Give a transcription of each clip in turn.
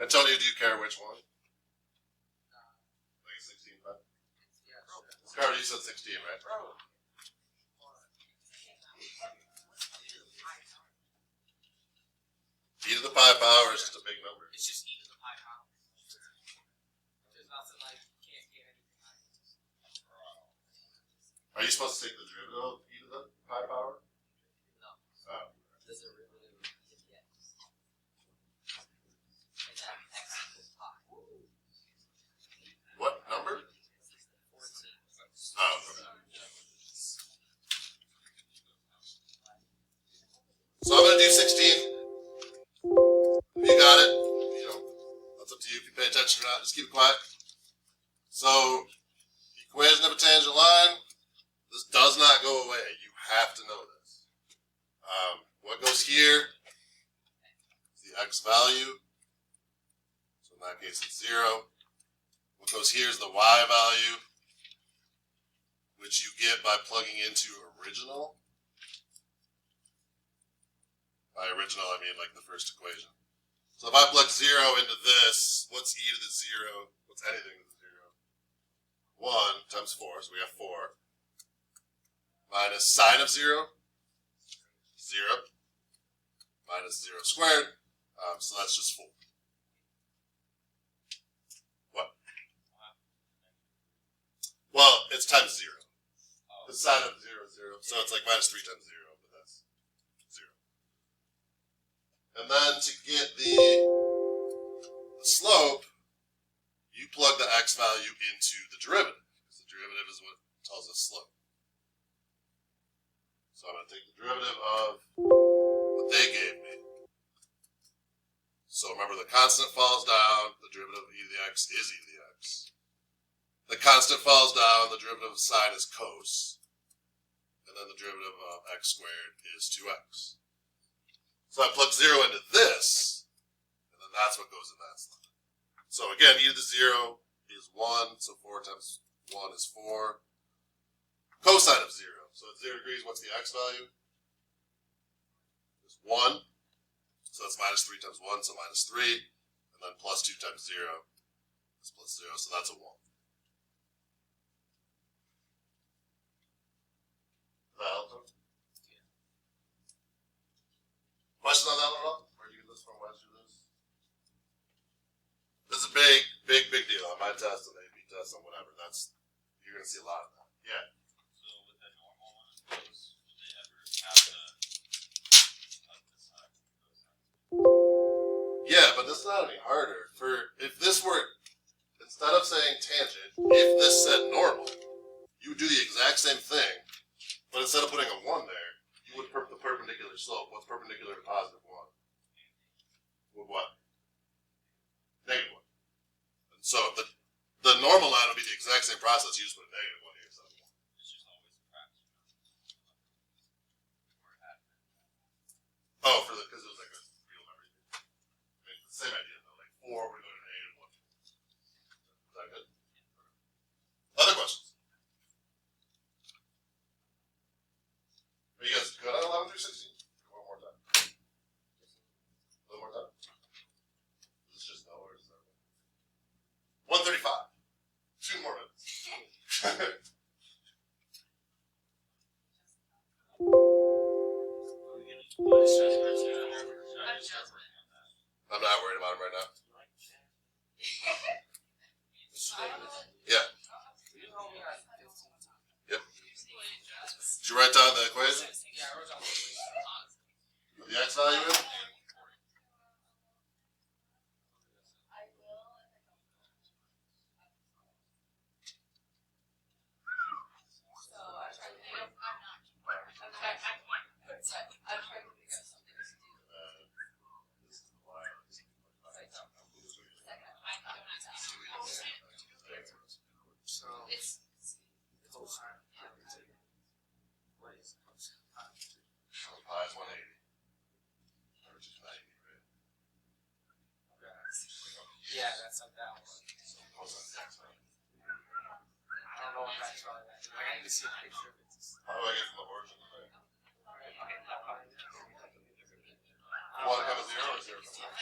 Antonio, do you care which one? Like 16, but Carter, you said 16, right? E to the pi power is just a big number. It's just e to the pi power. There's nothing like you can't get anything out of it. Are you supposed to take the derivative of e to the pi power? No. Oh. The derivative of e to the x. And then x equals pi. What number? 14. Oh, okay. So I'm going to do 16. If you got it, you know, that's up to you if you pay attention or not. Just keep it quiet. So, equation of a tangent line. This does not go away. You have to know this. What goes here is the x value. So in that case, it's 0. What goes here is the y value, which you get by plugging into original. By original, I mean like the first equation. So if I plug 0 into this, what's e to the 0? What's anything to the 0? 1 times 4, so we have 4. Minus sine of 0, 0. Minus 0 squared, so that's just 4. What? Well, it's times 0. The sine of 0 is 0, so it's like minus 3 times 0, but that's 0. And then to get the slope, you plug the x value into the derivative, because the derivative is what tells us slope. So I'm going to take the derivative of what they gave me. So remember, the constant falls down, the derivative of e to the x is e to the x. The constant falls down, the derivative of sine is cos. And then the derivative of x squared is 2x. So I plug 0 into this, and then that's what goes in that slide. So again, e to the 0 is 1, so 4 times 1 is 4. Cosine of 0. So at 0 degrees, what's the x value? It's 1. So that's minus 3 times 1, so minus 3. And then plus 2 times 0 is plus 0, so that's a 1. Does that help them? Yeah. Questions on that one at all? Where do you get this from? Why did you do this? This is a big, big, big deal on my test, on the AP test, on whatever. You're going to see a lot of that. Yeah. So with the normal one, would they ever have to cut this side? Yeah, but this is not any harder. If this were, instead of saying tangent, if this said normal, you would do the exact same thing, but instead of putting a 1 there, you would put the perpendicular slope. What's perpendicular to positive 1? With what? Negative 1. And so the normal line would be the exact same process. You just put a negative 1 here instead of 1. It's just always a fraction. Oh, because it was like a real number. I mean, the same idea though. Like 4 would go to negative 1. Is that good? Other questions? Are you guys good on 11 through 16? One more time. A little more time. This is just nowhere. 1:35. 2 more minutes. I'm not worried about him right now. Yeah. Yep. Did you write down the equation? Yeah, I wrote down the equation. Put the x value in? Pi is 180. Which is 90, right? Yeah, that's like that one. So cosine the x value. I don't know what that's probably that. Like, I need to see a picture of it. How do I get from the origin to there? Okay, that part. You want to come to 0 or 0 comes out?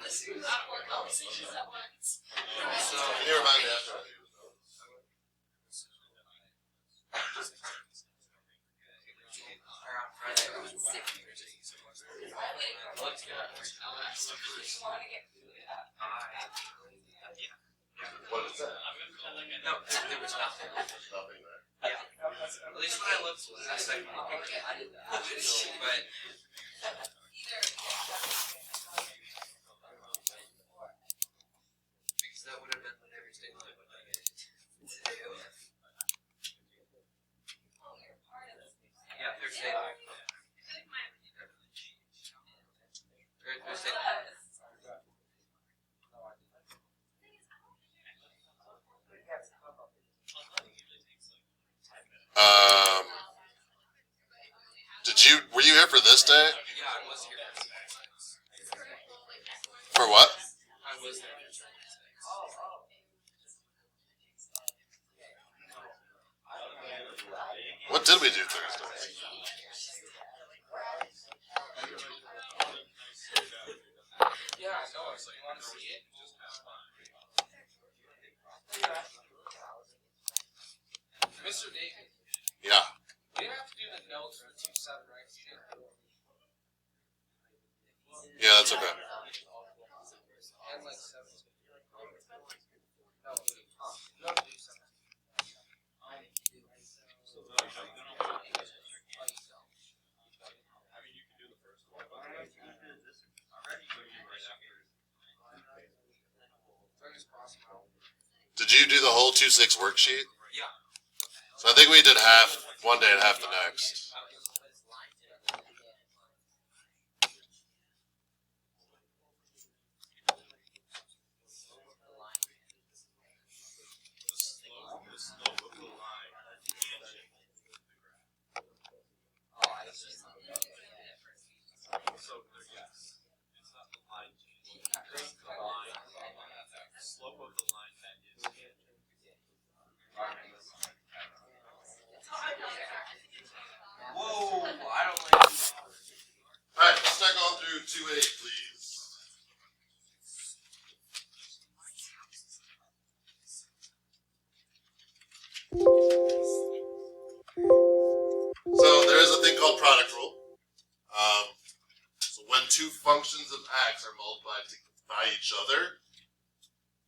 Can you remind me after I do this? Around Friday, I was sick. What is that? No, there was nothing. Nothing there. Yeah. At least when I looked last night. But because that would have been when every state would have been yeah, Thursday. Thursday. Were you here for this day? Yeah, I was here. For what? I was there. What did we do Thursday? Yeah, I know. So you want to see it? Mr. David, Yeah. we didn't have to do the notes for 2-7, right? You didn't do it. Yeah, that's okay. And like 7. No, you don't do 7. Did you do the whole 2-6 worksheet? Yeah. So I think we did half one day and half the next. Slope of the line that is Whoa, I don't like this. Alright, let's start going through 2-8, please. So there is a thing called product rule. So when two functions of x are multiplied by each other,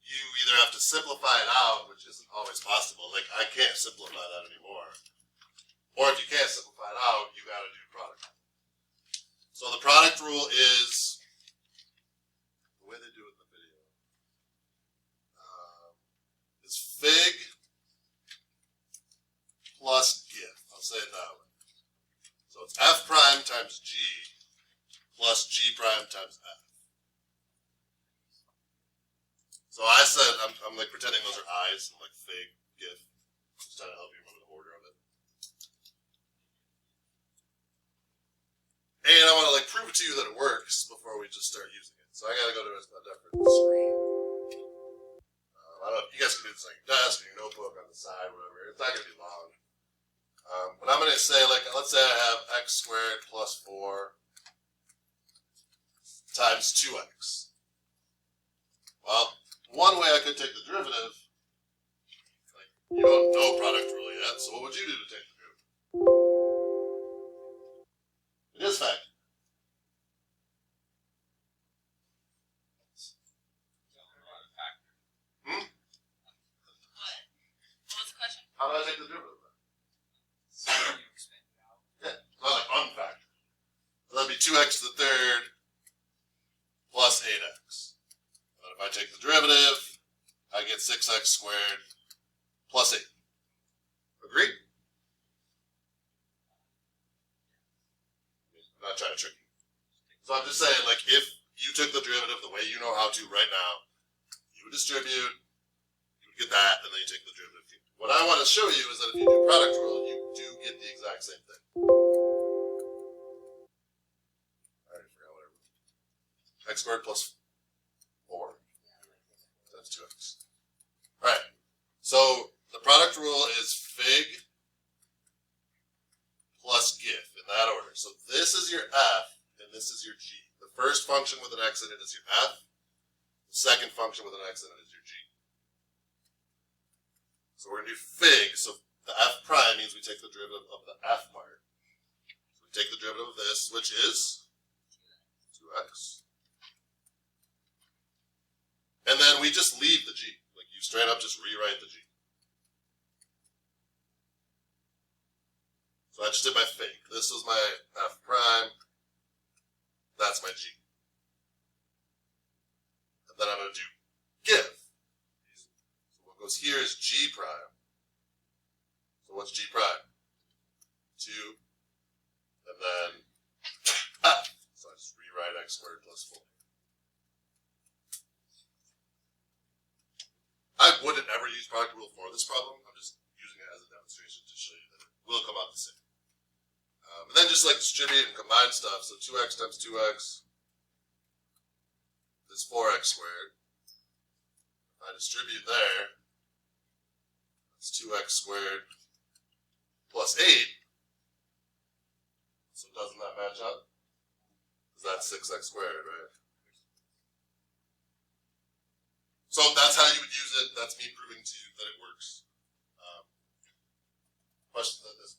you either have to simplify it out, which isn't always possible. Like, I can't simplify that anymore. Or if you can't simplify it out, you gotta do product. So the product rule is the way they do it in the video. Is fig plus gif. I'll say it that way. So it's f prime times g plus g prime times f. So I said, I'm like pretending those are eyes, I'm like fig, gif. Just trying to help you remember the order of it. And I want to like prove it to you that it works before we just start using it. So I gotta go to a different screen. I don't know if you guys can do this on your desk or your notebook on the side, whatever. It's not gonna be long. But I'm gonna say, like, let's say I have x squared plus 4 times 2x. Well, one way I could take the derivative, like, you don't know product rule yet, so what would you do to take the derivative? It is fact. How do I take the derivative then? Yeah, so I like unfactor. So that'd be 2x to the third plus 8x. And if I take the derivative, I get 6x squared plus 8. Agreed? I'm not trying to trick you. So I'm just saying, like, if you took the derivative the way you know how to right now, you would distribute, you would get that, and then you take the derivative. What I want to show you is that if you do product rule, you do get the exact same thing. I already forgot what I wrote. X squared plus 4. That's 2x. Alright. So the product rule is fig plus gif in that order. So this is your f and this is your g. The first function with an x in it is your f. The second function with an x in it is your g. So we're going to do fig. So the f prime means we take the derivative of the f part. So we take the derivative of this, which is 2x. And then we just leave the g. Like you straight up just rewrite the g. So I just did my fig. This was my f prime. That's my g. And then I'm going to do give. So what goes here is g prime. So what's g prime? 2. And then f. So I just rewrite x squared plus 4. I wouldn't ever use product rule for this problem. I'm just using it as a demonstration to show you that it will come out the same. And then just like distribute and combine stuff. So 2x times 2x is 4x squared. If I distribute there, it's 2x squared plus 8. So doesn't that match up? Because that's 6x squared, right? So that's how you would use it. That's me proving to you that it works. Questions on this?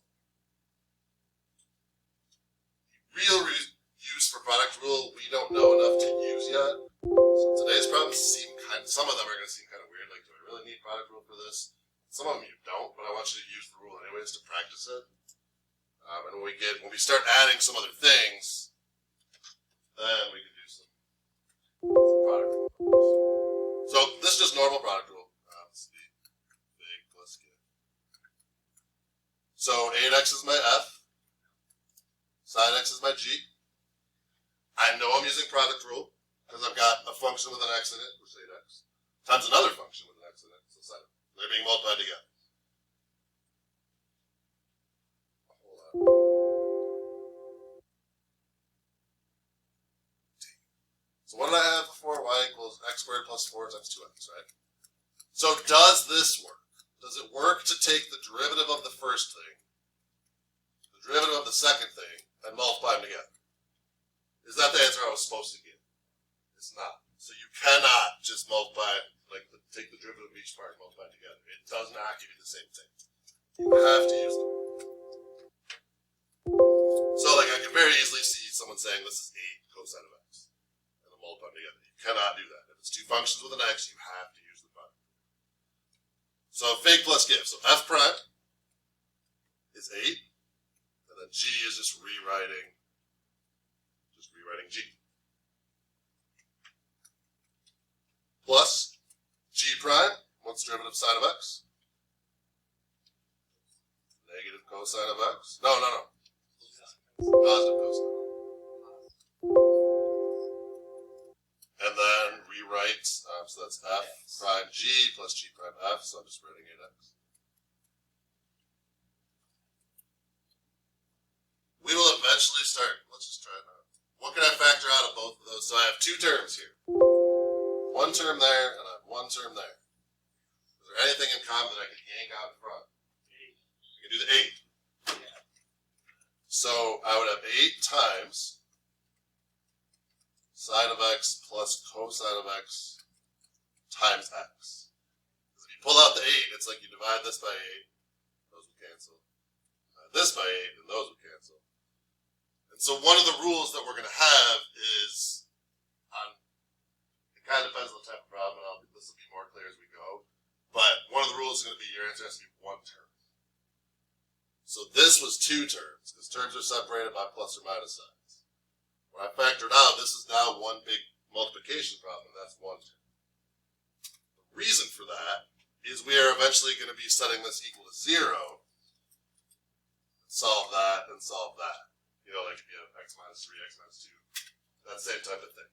Real use for product rule, we don't know enough to use yet. So today's problems seem some of them are going to seem kind of weird. Like, do I really need product rule for this? Some of them you don't, but I want you to use the rule anyways to practice it. And when we start adding some other things, then we can do some product rule. So this is just normal product rule. Let's see. Big plus give. So 8x is my f. Sine x is my g. I know I'm using product rule because I've got a function with an x in it, which is 8x, times another function with an x in it, so sine. They're being multiplied together. So what did I have before? Y equals x squared plus 4 times 2x, right? So does this work? Does it work to take the derivative of the first thing, the derivative of the second thing, and multiply them together? Is that the answer I was supposed to get? It's not. So you cannot just multiply, like take the derivative of each part and multiply it together. It does not give you the same thing. You have to use them. So like I can very easily see someone saying this is 8 cosine of x. Multiply them together. You cannot do that. If it's two functions with an x, you have to use the product. So fig plus give. So f prime is 8, and then g is just rewriting g. Plus g prime. What's the derivative of sine of x? Negative cosine of x. No. Positive cosine. And then rewrite, so that's f prime g plus g prime f, so I'm just writing 8x. We will eventually start, let's just try it out. What can I factor out of both of those? So I have two terms here. One term there, and I have one term there. Is there anything in common that I can yank out in front? 8. I can do the 8. Yeah. So I would have 8 times sine of x plus cosine of x times x. Because if you pull out the 8, it's like you divide this by 8, those will cancel. This by 8, and those will cancel. And so one of the rules that we're going to have is, it kind of depends on the type of problem, and this will be more clear as we go, but one of the rules is going to be your answer has to be one term. So this was 2 terms, because terms are separated by plus or minus signs. When I factored out, this is now one big multiplication problem, and that's 1 term. The reason for that is we are eventually going to be setting this equal to 0, solve that, and solve that. You know, like if you have x minus 3, x minus 2, that same type of thing.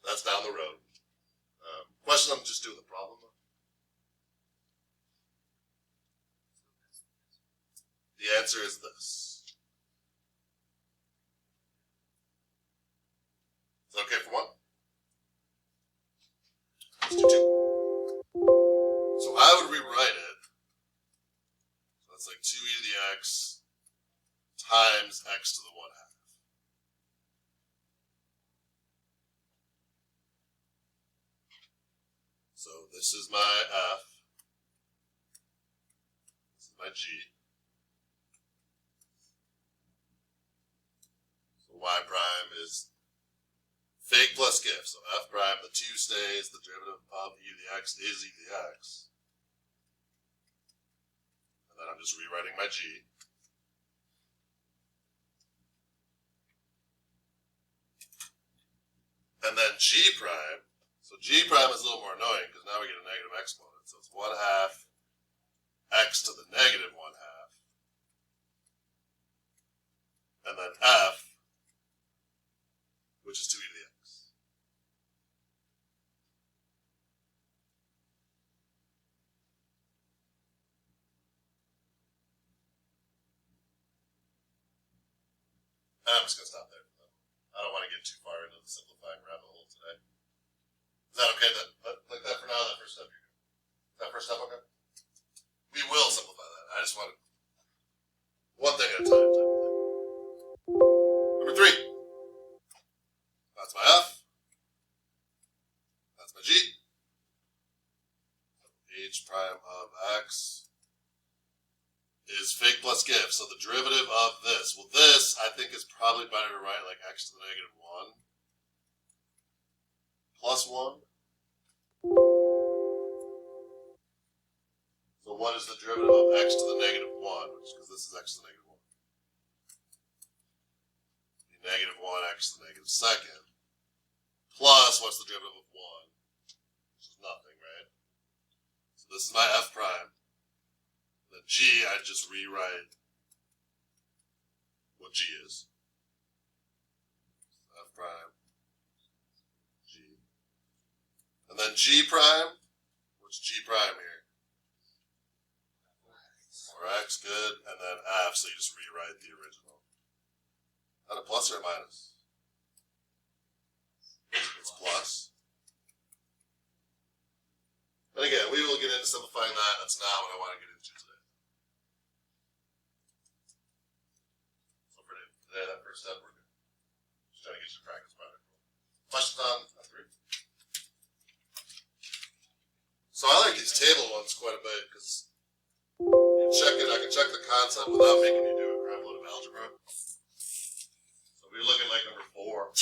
That's down the road. Question I'm just doing the problem though. The answer is this. Is that okay for one? Let's do 2. So I would rewrite it. So that's like 2e to the x times x to the 1/2. So this is my F. This is my G. So Y prime is fig plus GIF. So F prime, the 2 stays, the derivative of e to the x is e to the x. And then I'm just rewriting my G. And then G prime, so G prime is a little more annoying because now we get a negative exponent. So it's 1/2 x to the negative 1/2. And then F, which is 2 e to the x. And I'm just going to stop there. I don't want to get too far into the simplifying rabbit hole today. Is that okay? Like that for now, that first step you're good. Is that first step okay? We will simplify that. I just want to, one thing at a time type of thing. Number 3. That's my F. That's my G. H prime of x is fig plus GIF. So the derivative of this, well, this I think is probably better to write like x to the negative 1 plus 1. So what is the derivative of x to the negative 1? Which, because this is x to the negative 1. The negative 1 x to the negative 2nd. Plus, what's the derivative of 1? Which is nothing, right? So this is my F prime. The G, I just rewrite what G is. F prime, G. And then G prime, what's G prime here? 4x, good. And then F, so you just rewrite the original. Is that a plus or a minus? It's plus. And again, we will get into simplifying that. That's not what I want to get into today. So for today, that first step, we're good. Just trying to get you to practice product rule. Questions on F3? So I like these table ones quite a bit because you check it. I can check the concept without making you do a crap load of algebra. So we're looking like number 4.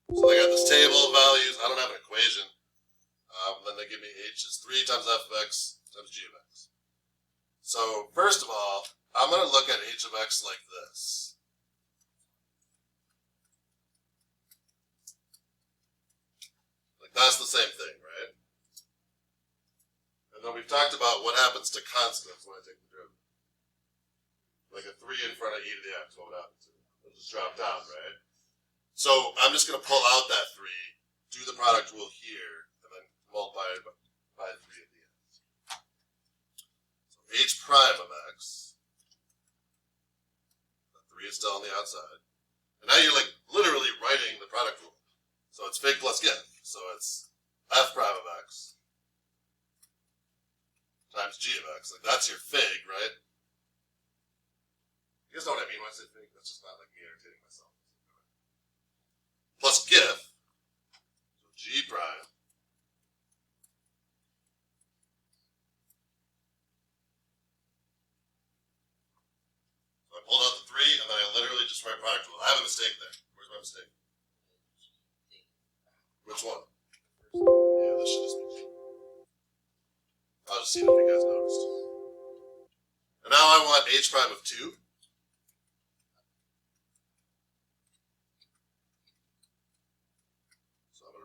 So they got this table of values. I don't have an equation. Then they give me h is 3 times f of x times g of x. So first of all, I'm going to look at h of x like this. Like that's the same thing, right? And then we've talked about what happens to constants when I take the derivative. Like a 3 in front of e to the x, what would happen to it? It'll just drop down, right? So I'm just going to pull out that 3, do the product rule here, and then multiply it by 3 at the end. So h prime of x, the 3 is still on the outside. And now you're like literally writing the product rule. So it's fig plus GIF. So it's f prime of x times g of x. Like that's your fig, right? You guys know what I mean when I say fig? That's just not like me entertaining myself. Plus GIF, so G prime, so I pulled out the 3 and then I literally just write product rule. I have a mistake there. Where's my mistake? Which one? Yeah, this should just be G. I'll just see if you guys noticed. And now I want h prime of 2.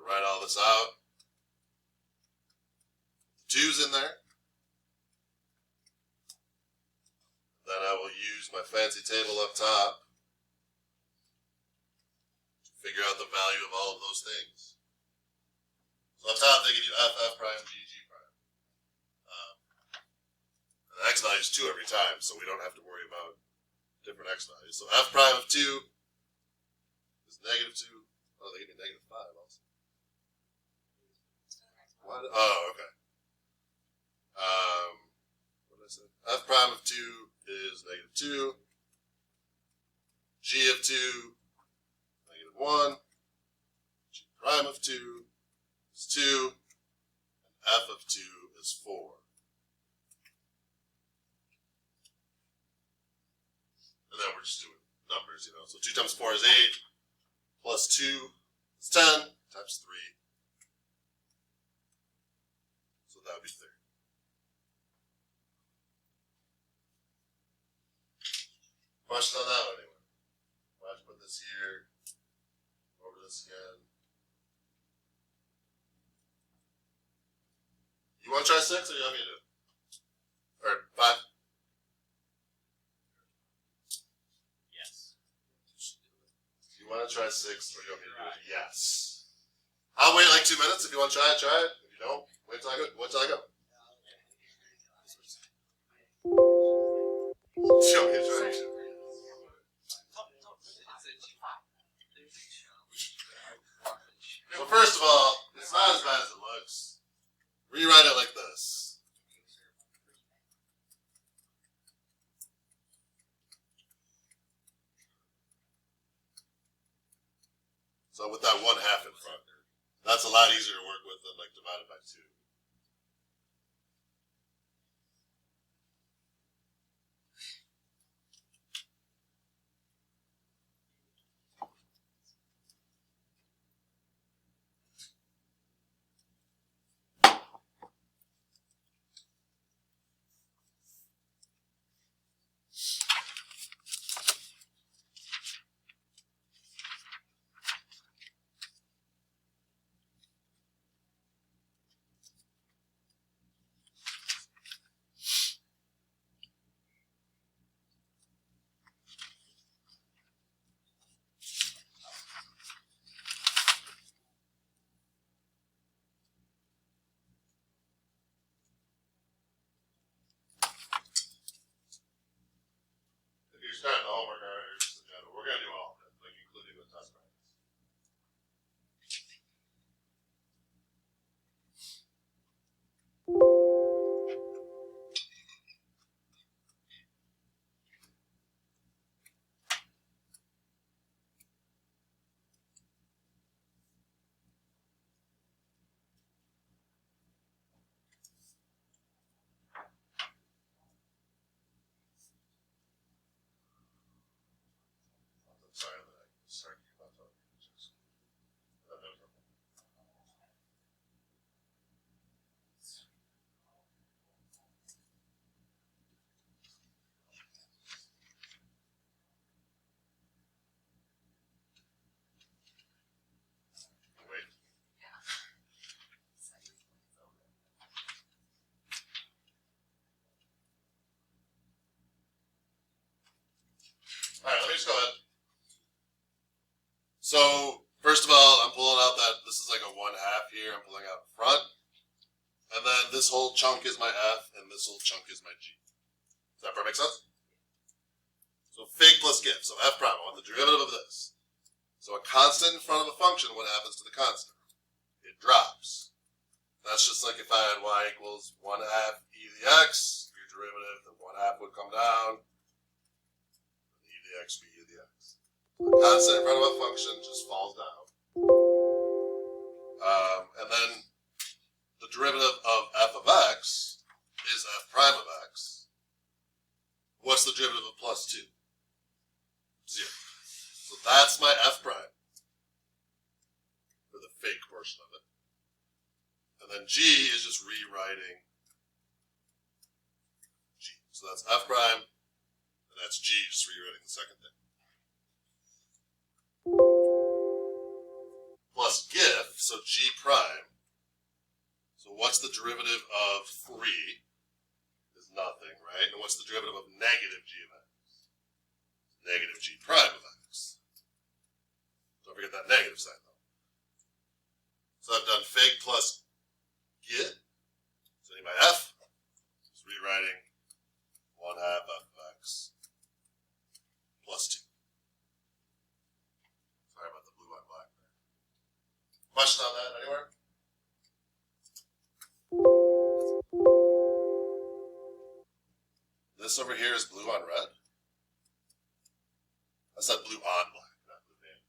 Write all this out. 2's in there. Then I will use my fancy table up top to figure out the value of all of those things. So up top they give you f prime, g prime. And the x value is 2 every time, so we don't have to worry about different x values. So f prime of 2 is negative 2. Oh, they give me negative 5 also. What? Oh, okay. What did I say? F prime of 2 is negative 2. G of 2, negative 1. G prime of 2 is 2, and f of 2 is 4. And then we're just doing numbers, you know. So 2 times 4 is 8, plus 2 is 10, times 3. So that would be 30. Question on that one, anyway. Why don't you put this here, over this again. You want to try 6 or you want me to do it? Or 5? Yes. You want to try 6 or you want me to do it? Yes. I'll wait like 2 minutes. If you want to try it, try it. If you don't, wait till I go. Wait till I go. Show me a try. Well, first of all, it's not as bad as it looks. Rewrite it like this. So with that 1/2 in front, that's a lot easier to work with than like divided by 2. If you're starting the homework already, or just in general, we're going to do all of it, like including the test practice. I'm sorry that I started you about talking. Wait. Alright, let me just go ahead. So, first of all, I'm pulling out that this is like a 1/2 here. I'm pulling out front. And then this whole chunk is my F, and this whole chunk is my G. Does that part make sense? So fig plus GIF. So F prime, I want the derivative of this. So a constant in front of a function, what happens to the constant? It drops. That's just like if I had y equals 1/2 e to the x, your derivative, the 1/2 would come down, and e to the x be e to the x. The constant in front of a function just falls down. And then the derivative of f of x is f prime of x. What's the derivative of plus 2? 0. So that's my f prime for the fake portion of it. And then g is just rewriting g. So that's f prime, and that's g just rewriting the second thing. Plus GIF, so g prime. So what's the derivative of 3? Is nothing, right? And what's the derivative of negative g of x? Negative g prime of x. Don't forget that negative sign, though. So I've done fig plus GIT. So I need my f. Just rewriting 1/2 f of x plus 2. Sorry about the blue on black there. Question on that anywhere? This over here is blue on red. I said blue on black, not blue and.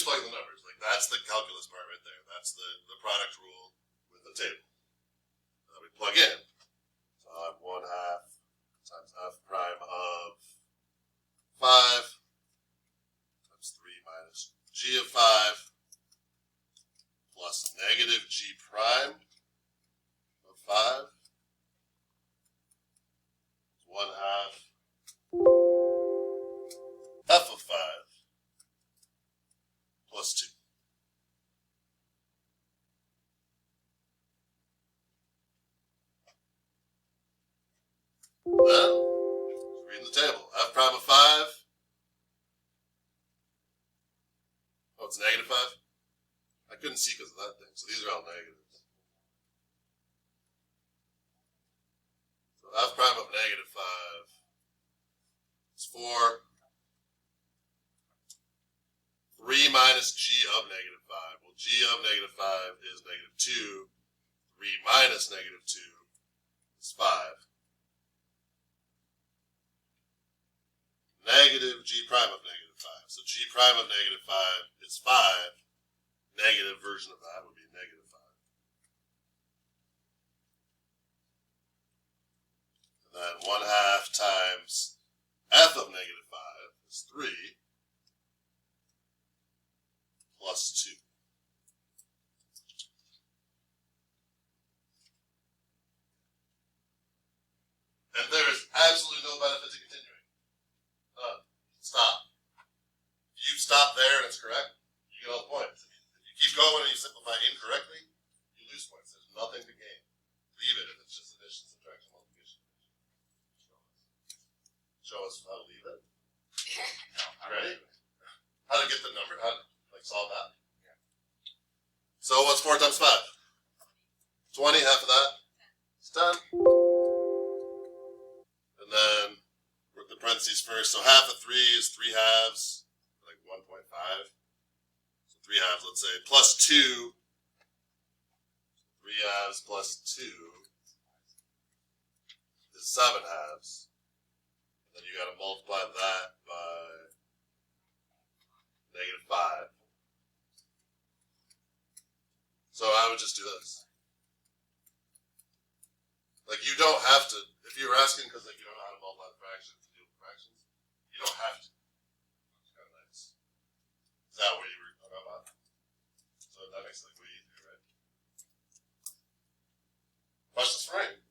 just plug in the numbers. Like that's the calculus part right there. That's the product rule with the table. That we plug in. So I have 1/2 times f prime of 5 times 3 minus g of 5 plus negative g prime of 5 is 1/2 f of 5 plus 2. Then, reading the table, f prime of 5. Oh, it's negative 5? I couldn't see because of that thing, so these are all negatives. So f prime of negative 5 is 4. 3 minus g of negative 5. Well, g of negative 5 is negative 2. 3 minus negative 2 is 5. Negative g prime of negative 5. So g prime of negative 5 is 5. Negative version of that would be negative 5. And then 1/2 times f of negative 5 is 3 plus 2. And there is absolutely no benefit to continuing. Stop. If you stop there and it's correct, you get all the points. If you keep going and you simplify incorrectly, you lose points. There's nothing to gain. Leave it if it's just addition, subtraction, multiplication. Show us how to leave it. Ready? How to get the number, how to solve that. So what's 4 times 5? 20, half of that is 10. And then work the parentheses first. So half of 3 is 3/2, like 1.5. So 3/2, let's say, plus 2. 3/2 plus 2 is 7/2. And then you got to multiply that by negative 5. So I would just do this. Like you don't have to, if you were asking because like you don't know how to multiply the fractions and deal with fractions, you don't have to. It's kind of nice. Is that what you were talking about? So that makes it like way easier, right? Questions for me?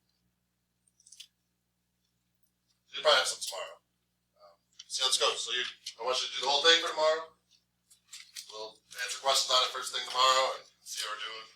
You'll probably have some tomorrow. See how this goes. So I want you to do the whole thing for tomorrow. We'll answer questions on it first thing tomorrow and see how we're doing.